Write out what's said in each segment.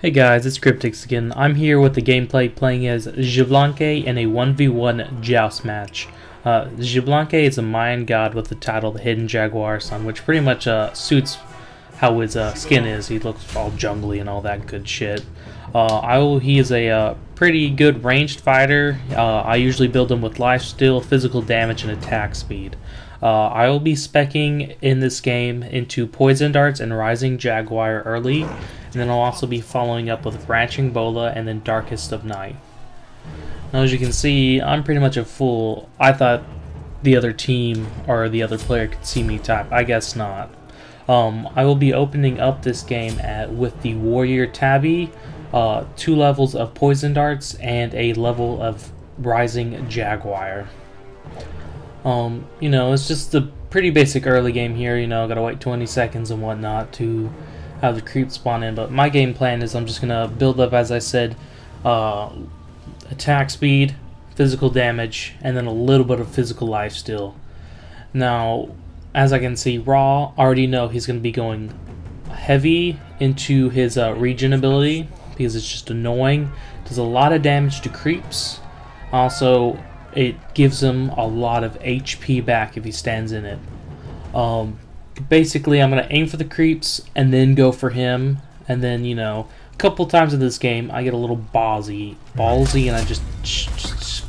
Hey guys, it's Cryptix again. I'm here with the gameplay playing as Xblanque in a 1v1 Joust match. Xblanque is a Mayan god with the title The Hidden Jaguar Son, which pretty much suits how his skin is. He looks all jungly and all that good shit. He is a pretty good ranged fighter. I usually build him with lifesteal, physical damage, and attack speed. I will be speccing in this game into Poison Darts and Rising Jaguar early, and then I'll also be following up with Branching Bola and then Darkest of Night. Now, as you can see, I'm pretty much a fool. I thought the other team or the other player could see me type. I guess not. I will be opening up this game with the Warrior Tabby, 2 levels of Poison Darts, and a level of Rising Jaguar. It's just a pretty basic early game here. Gotta wait 20 seconds and whatnot to have the creep spawn in. But my game plan is I'm just gonna build up, as I said, attack speed, physical damage, and then a little bit of physical lifesteal. Now, as I can see, Raw already know he's gonna be going heavy into his regen ability because it's just annoying. Does a lot of damage to creeps. Also, it gives him a lot of HP back if he stands in it. Basically, I'm going to aim for the creeps and then go for him. And then, a couple times in this game, I get a little ballsy, and I just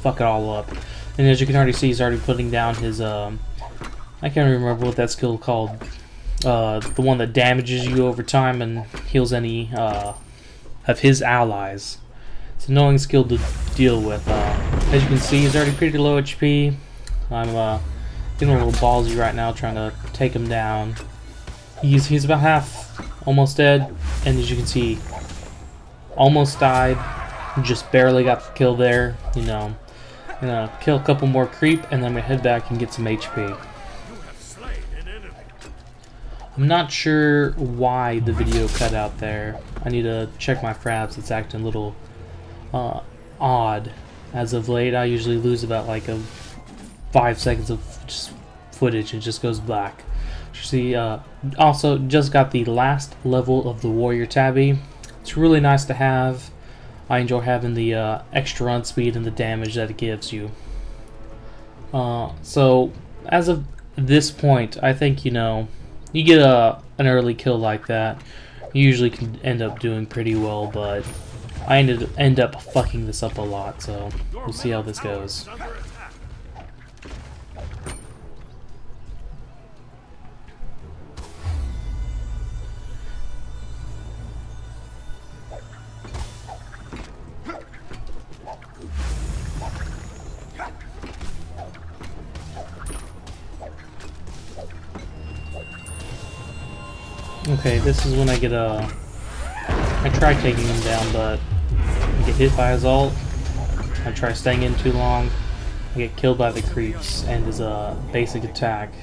fuck it all up. And as you can already see, he's already putting down his, I can't remember what that skill called. The one that damages you over time and heals any of his allies. It's an annoying skill to deal with. As you can see, he's already pretty low HP. I'm getting a little ballsy right now, trying to take him down. He's about half, almost dead, and as you can see, almost died. Just barely got the kill there. Gonna kill a couple more creep, and then I'm gonna head back and get some HP. I'm not sure why the video cut out there. I need to check my fraps. It's acting a little odd as of late. I usually lose about like 5 seconds of just footage and it just goes black. You see, also just got the last level of the Warrior Tabby. It's really nice to have. I enjoy having the extra run speed and the damage that it gives you. So as of this point, I think you get an early kill like that, you usually can end up doing pretty well, but I end up fucking this up a lot, so we'll see how this goes. Okay, this is when I get I try taking him down, but I get hit by his ult. I try staying in too long. I get killed by the creeps and his basic attack.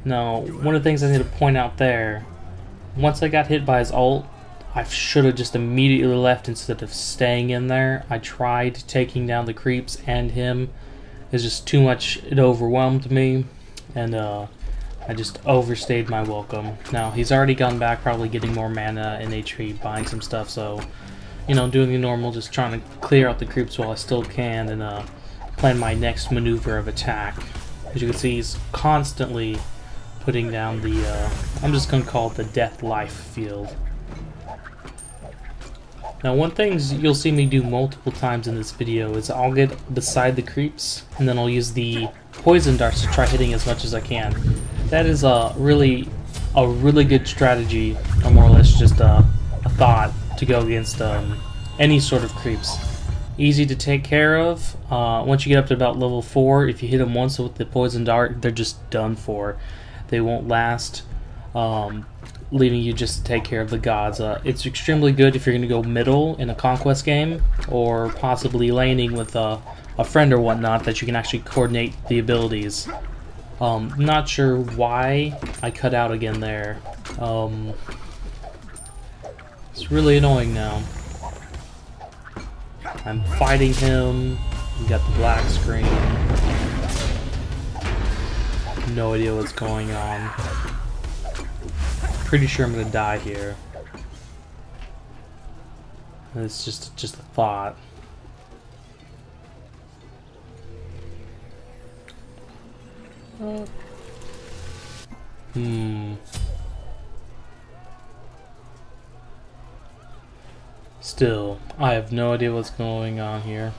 Now, one of the things I need to point out there, once I got hit by his ult, I should have just immediately left instead of staying in there. I tried taking down the creeps and him. It's just too much. It overwhelmed me, and I just overstayed my welcome. Now, he's already gone back, probably getting more mana and HP, buying some stuff, so, doing the normal, just trying to clear out the creeps while I still can, and plan my next maneuver of attack. As you can see, he's constantly putting down the, I'm just going to call it the death life field. Now, one thing you'll see me do multiple times in this video is I'll get beside the creeps, and then I'll use the poison darts to try hitting as much as I can. That is a really good strategy, or more or less just a thought to go against any sort of creeps. Easy to take care of. Once you get up to about level 4, if you hit them once with the poison dart, they're just done for. They won't last, leaving you just to take care of the gods. It's extremely good if you're going to go middle in a conquest game, or possibly laning with a friend or whatnot that you can actually coordinate the abilities. Not sure why I cut out again there. It's really annoying now. I'm fighting him. We got the black screen. No idea what's going on. Pretty sure I'm gonna die here. It's just a thought. Still, I have no idea what's going on here.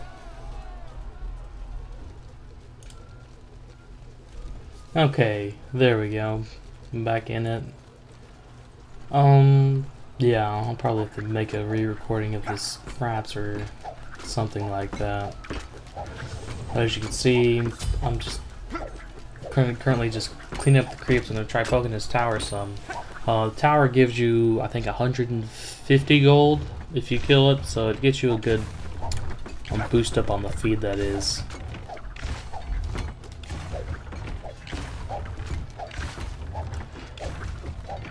Okay, there we go. I'm back in it. Yeah, I'll probably have to make a re-recording of this craps or something like that. As you can see, I'm just currently just cleaning up the creeps. I'm gonna try poking this tower some. The tower gives you, I think, 150 gold if you kill it, so it gets you a good boost up on the feed, that is.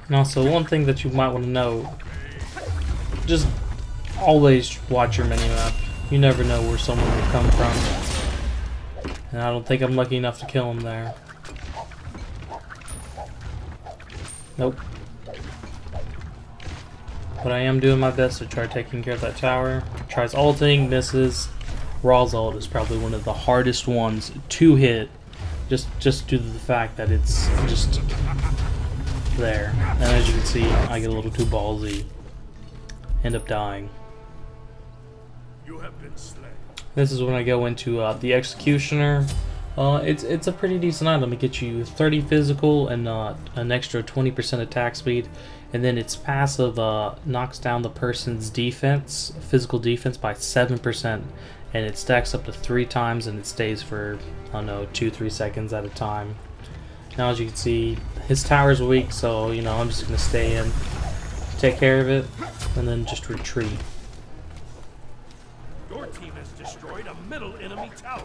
And also, one thing that you might want to know, just always watch your minimap. You never know where someone will come from. And I don't think I'm lucky enough to kill him there. Nope. But I am doing my best to try taking care of that tower. Tries ulting, misses. Raw's ult is probably one of the hardest ones to hit, just due to the fact that it's just there. And as you can see, I get a little too ballsy. End up dying. You have been slain. This is when I go into the Executioner. It's a pretty decent item. It gets you 30 physical and an extra 20% attack speed. And then its passive knocks down the person's defense, physical defense, by 7%. And it stacks up to 3 times, and it stays for, I don't know, 2-3 seconds at a time. Now, as you can see, his tower's weak, so, you know, I'm just going to stay in, take care of it, and then just retreat. Your team has destroyed a middle enemy tower.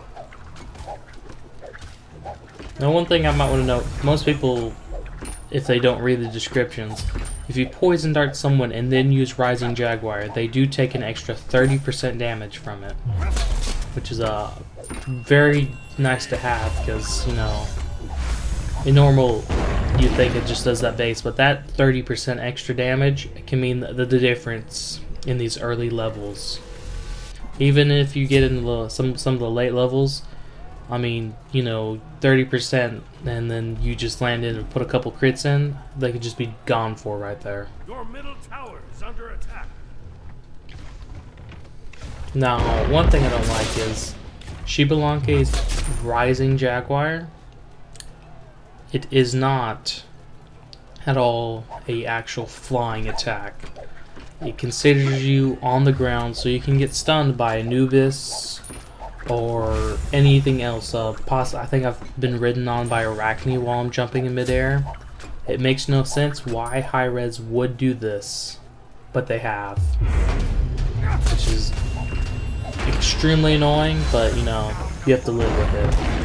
Now, one thing I might want to note, most people, if they don't read the descriptions, if you poison dart someone and then use Rising Jaguar, they do take an extra 30% damage from it, which is very nice to have, because, you know, in normal, you'd think it just does that base, but that 30% extra damage can mean the difference in these early levels. Even if you get into some of the late levels, I mean, you know, 30%, and then you just land in and put a couple crits in, they could just be gone for right there. Your middle tower is under attack. Now, one thing I don't like is Xblanque's Rising Jaguar. It is not at all a actual flying attack. It considers you on the ground, so you can get stunned by Anubis or anything else. I think I've been ridden on by Arachne while I'm jumping in midair. It makes no sense why Hi-Rez would do this, but they have, which is extremely annoying. But you know, you have to live with it.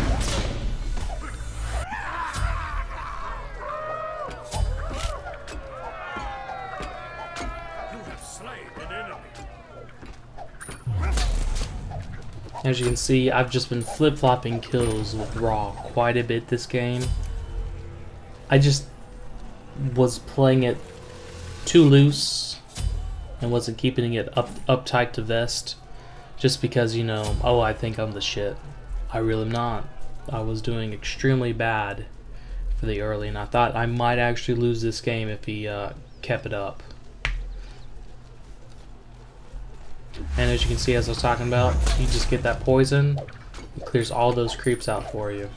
As you can see, I've just been flip-flopping kills with Raw quite a bit this game. I just was playing it too loose and wasn't keeping it uptight to vest, just because, you know, oh, I think I'm the shit. I really am not. I was doing extremely bad for the early, and I thought I might actually lose this game if he kept it up. And as you can see, as I was talking about, you just get that poison, it clears all those creeps out for you.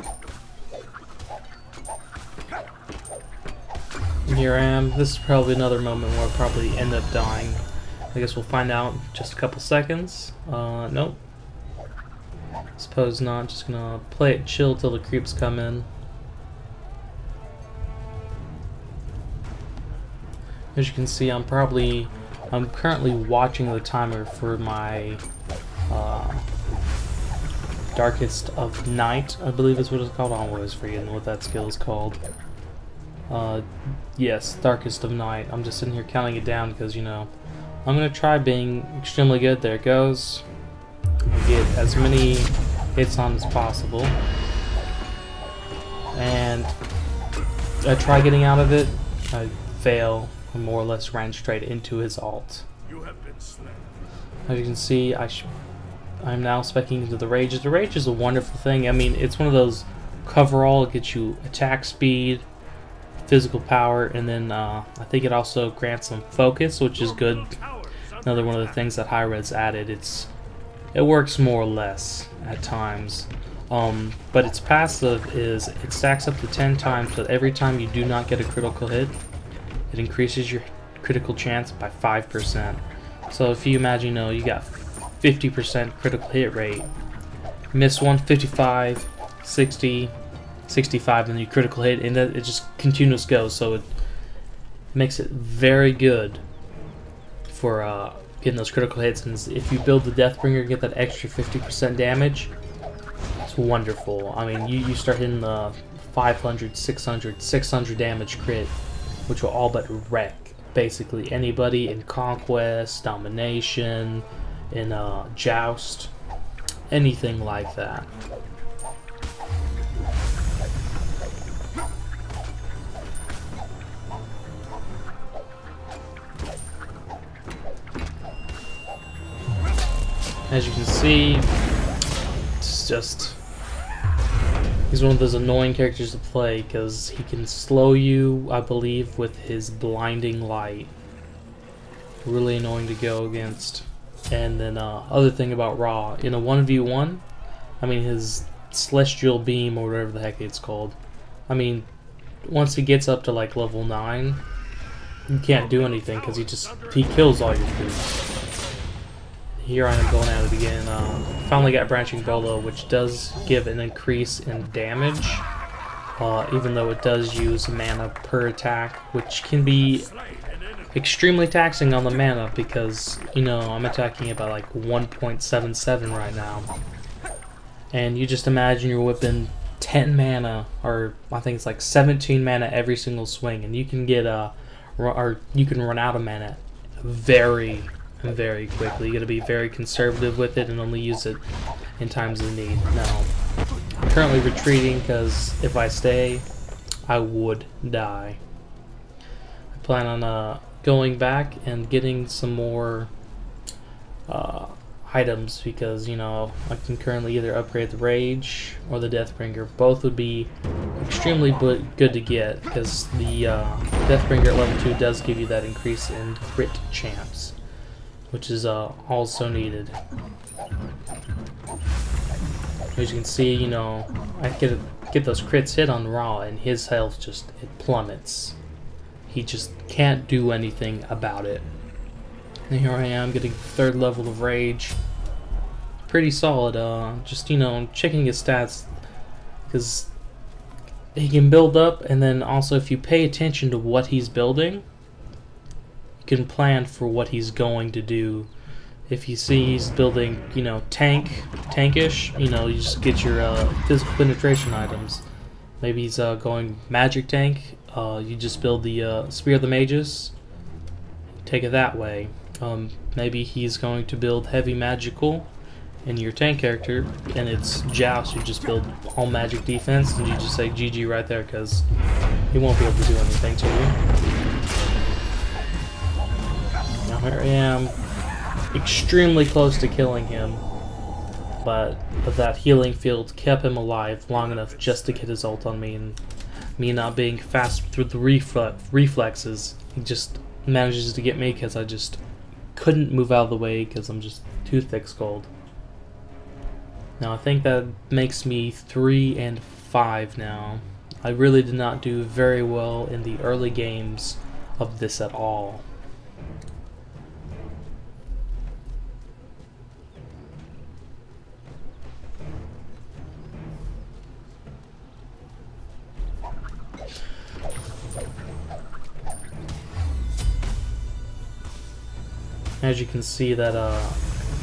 And here I am. This is probably another moment where I'll probably end up dying. I guess we'll find out in just a couple seconds. Nope. Suppose not. Just gonna play it chill till the creeps come in. As you can see, I'm currently watching the timer for my Darkest of Night, I believe is what it's called. I'm always forgetting what that skill is called. Yes, Darkest of Night. I'm just sitting here counting it down because, you know, I'm going to try being extremely good. There it goes. I get as many hits on as possible. And I try getting out of it. I fail. I more or less ran straight into his ult. You have been slain. As you can see, I'm now speccing into the Rage. The Rage is a wonderful thing. I mean, it's one of those coverall. It gets you attack speed, physical power, and then I think it also grants some focus, which is good. Another one of the things that Hi-Rez added. It works more or less at times. But its passive is it stacks up to 10 times, but every time you do not get a critical hit, it increases your critical chance by 5%. So if you imagine, you got 50% critical hit rate, miss one, 55, 60, 65, and then you critical hit, and then it just continuous goes. So it makes it very good for getting those critical hits. And if you build the Deathbringer, get that extra 50% damage. It's wonderful. I mean, you start hitting the 500, 600, 600 damage crit, which will all but wreck basically anybody in Conquest, Domination, in Joust, anything like that. As you can see, it's just... he's one of those annoying characters to play because he can slow you, I believe, with his blinding light. Really annoying to go against. And then other thing about Ra, in a 1v1, I mean his celestial beam or whatever the heck it's called, I mean once he gets up to like level 9, you can't do anything because he kills all your creeps. Here I am going at it again. Finally got Branching Bolo, which does give an increase in damage, even though it does use mana per attack, which can be extremely taxing on the mana because, I'm attacking about like 1.77 right now. And you just imagine you're whipping 10 mana, or I think it's like 17 mana every single swing, and you can get you can run out of mana very quickly. You gotta be very conservative with it and only use it in times of need. Now, I'm currently retreating because if I stay, I would die. I plan on going back and getting some more items because, I can currently either upgrade the Rage or the Deathbringer. Both would be extremely good to get because the Deathbringer at level 2 does give you that increase in crit chance, which is also needed. As you can see, I get those crits hit on Ra, and his health it plummets. He just can't do anything about it. And here I am getting 3rd level of Rage. Pretty solid. Just checking his stats because he can build up, and then also if you pay attention to what he's building, can plan for what he's going to do. If you see he's building, tankish, you just get your physical penetration items. Maybe he's going magic tank, you just build the Spear of the Mages, take it that way. Maybe he's going to build heavy magical in your tank character, and it's Joust, you just build all magic defense, and you just say GG right there because he won't be able to do anything to you. Now here I am, extremely close to killing him, but that healing field kept him alive long enough just to get his ult on me, and me not being fast through the reflexes, he just manages to get me because I just couldn't move out of the way because I'm just too thick-skulled. Now I think that makes me 3 and 5 now. I really did not do very well in the early games of this at all. As you can see that,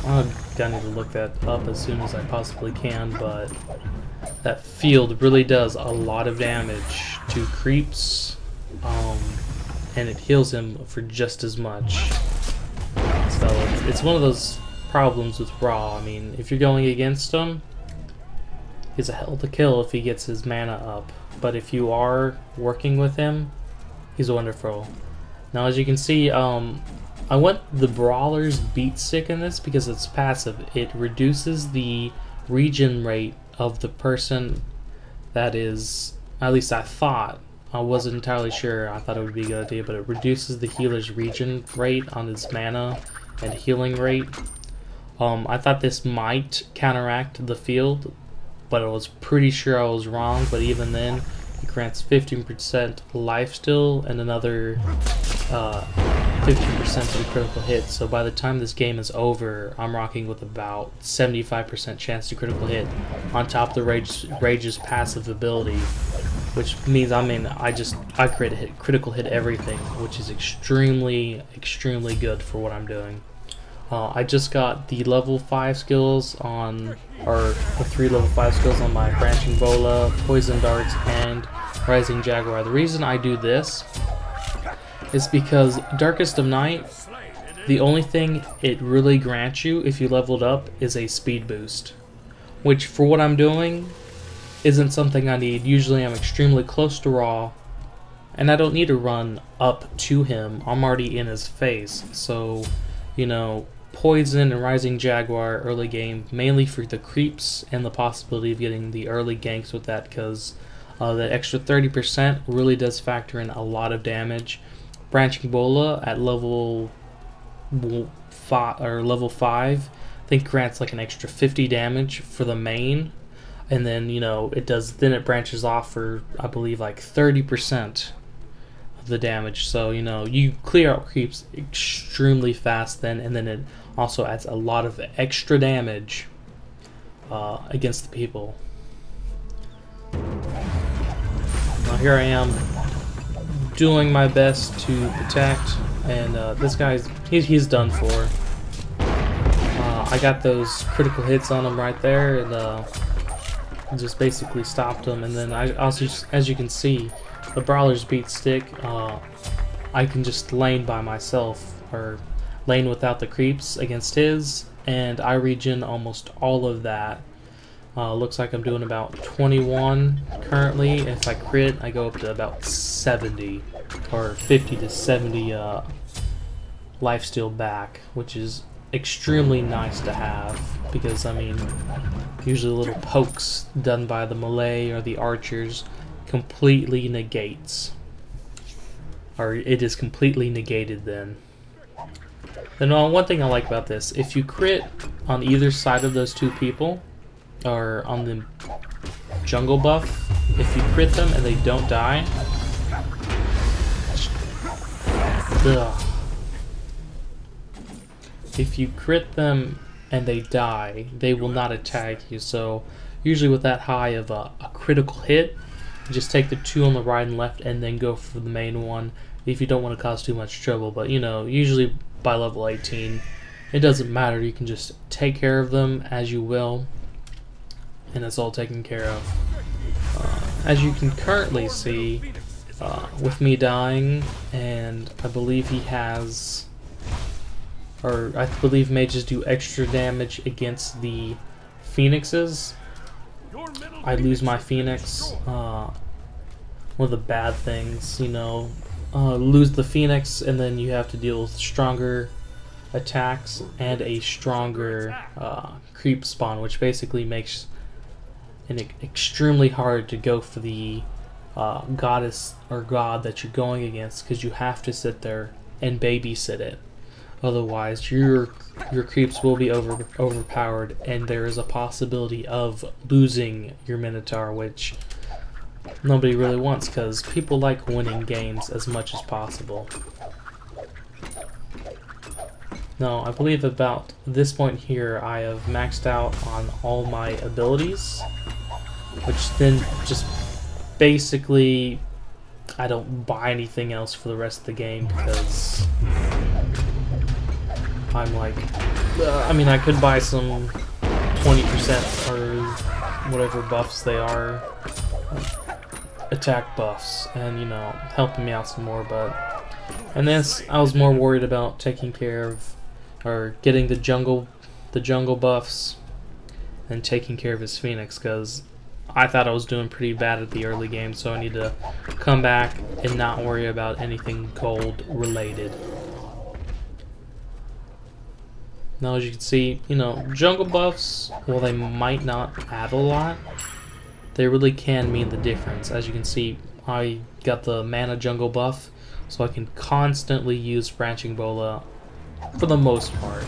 I'm gonna need to look that up as soon as I possibly can, but that field really does a lot of damage to creeps, and it heals him for just as much. So it's one of those problems with Ra. I mean, if you're going against him, he's a hell to kill if he gets his mana up, but if you are working with him, he's wonderful. Now as you can see, I want the Brawler's beat stick in this because it's passive. It reduces the regen rate of the person that is, at least I thought. I wasn't entirely sure. I thought it would be a good idea, but it reduces the healer's regen rate on his mana and healing rate. I thought this might counteract the field, but I was pretty sure I was wrong. But even then, it grants 15% lifesteal and another 50% of critical hit. So by the time this game is over, I'm rocking with about 75% chance to critical hit on top of the Rage's passive ability, which means I critical hit everything, which is extremely good for what I'm doing. I just got the level 5 skills on, or the 3 level 5 skills on my Branching Bola, Poison Darts, and Rising Jaguar. The reason I do this is because Darkest of Night, the only thing it really grants you if you leveled up is a speed boost, which for what I'm doing isn't something I need. Usually I'm extremely close to Raw, and I don't need to run up to him. I'm already in his face, so, you know, Poison and Rising Jaguar early game, mainly for the creeps and the possibility of getting the early ganks with that, because the extra 30% really does factor in a lot of damage. Branching Bola at level 5, I think grants like an extra 50 damage for the main, and then, you know, it branches off for, I believe, like 30% of the damage. So, you know, you clear out creeps extremely fast then, and then it also adds a lot of extra damage against the people. Now here I am doing my best to protect, and this guy's he's done for. I got those critical hits on him right there, and just basically stopped him. And then I also, as you can see, the Brawler's beat stick, I can just lane by myself, or lane without the creeps against his, and I regen almost all of that. Looks like I'm doing about 21 currently. If I crit, I go up to about 70, or 50 to 70 lifesteal back, which is extremely nice to have, because, I mean, usually little pokes done by the melee or the archers completely negates, or it is completely negated then. And one thing I like about this, if you crit on either side of those two people, or on the jungle buff, if you crit them and they don't die, if you crit them and they die, they will not attack you. So usually with that high of a critical hit, you just take the 2 on the right and left and then go for the main one if you don't want to cause too much trouble. But, you know, usually by level 18, it doesn't matter. You can just take care of them as you will, and it's all taken care of. As you can currently see, with me dying, and I believe he has, or I believe mages do extra damage against the phoenixes. I lose my phoenix. One of the bad things, you know, lose the phoenix, and then you have to deal with stronger attacks and a stronger creep spawn, which basically makes it extremely hard to go for the goddess or god that you're going against, because you have to sit there and babysit it. Otherwise, your creeps will be overpowered, and there is a possibility of losing your Minotaur, which nobody really wants, because people like winning games as much as possible. Now, I believe about this point here, I have maxed out on all my abilities, which then just basically, I don't buy anything else for the rest of the game, because I'm like, I mean, I could buy some 20% or whatever buffs they are, attack buffs, and, you know, helping me out some more, but in this, I was more worried about taking care of, or getting the jungle buffs and taking care of his Phoenix, because I thought I was doing pretty bad at the early game, so I need to come back and not worry about anything gold related. Now, as you can see, you know, jungle buffs, while they might not add a lot, they really can mean the difference. As you can see, I got the mana jungle buff, so I can constantly use branching bola for the most part.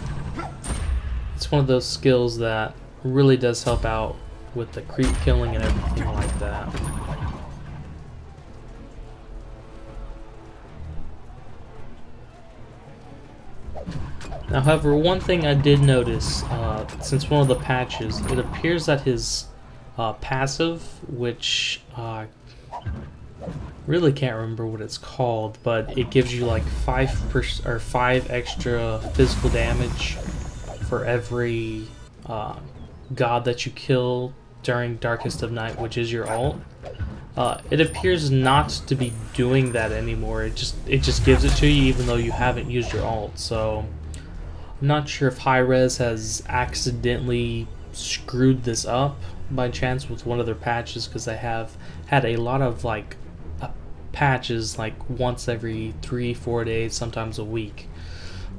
It's one of those skills that really does help out with the creep killing and everything like that. Now, however, one thing I did notice, since one of the patches, it appears that his passive, which really can't remember what it's called, but it gives you like 5 extra physical damage for every god that you kill during Darkest of Night, which is your ult. It appears not to be doing that anymore. It just gives it to you even though you haven't used your ult. So I'm not sure if Hi-Rez has accidentally screwed this up by chance with one of their patches, because they have had a lot of like patches like once every 3-4 days, sometimes a week,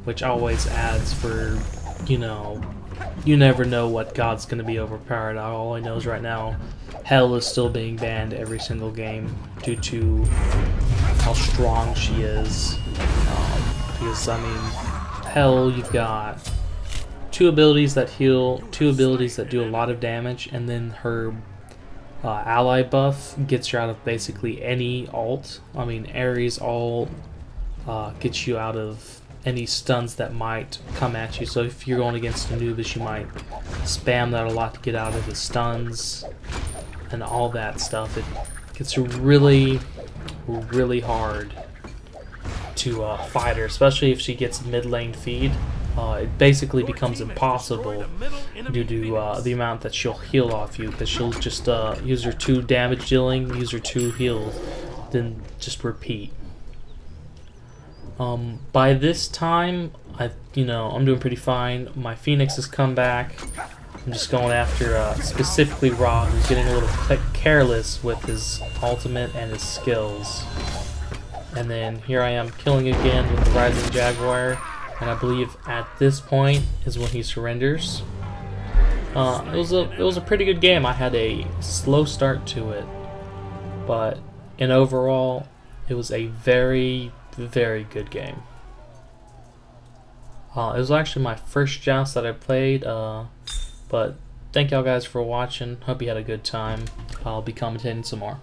which always adds for, you know, you never know what god's going to be overpowered. All I know is right now Hell is still being banned every single game due to how strong she is. Because I mean, Hell, you've got 2 abilities that heal, 2 abilities that do a lot of damage, and then her ally buff gets you out of basically any ult. I mean, Ares ult gets you out of any stuns that might come at you. So if you're going against Anubis, you might spam that a lot to get out of his stuns and all that stuff. It gets really, really hard to fight her, especially if she gets mid lane feed. It basically becomes impossible due to the amount that she'll heal off you, because she'll just use her 2 damage dealing, use her 2 heal, then just repeat. By this time, I'm doing pretty fine. My Phoenix has come back. I'm just going after specifically Ra, who's getting a little careless with his ultimate and his skills. And then here I am killing again with the Rising Jaguar, and I believe at this point is when he surrenders. It was a pretty good game. I had a slow start to it, but in overall, it was a very, very good game. It was actually my first Joust that I played, but thank y'all guys for watching. Hope you had a good time. I'll be commentating some more.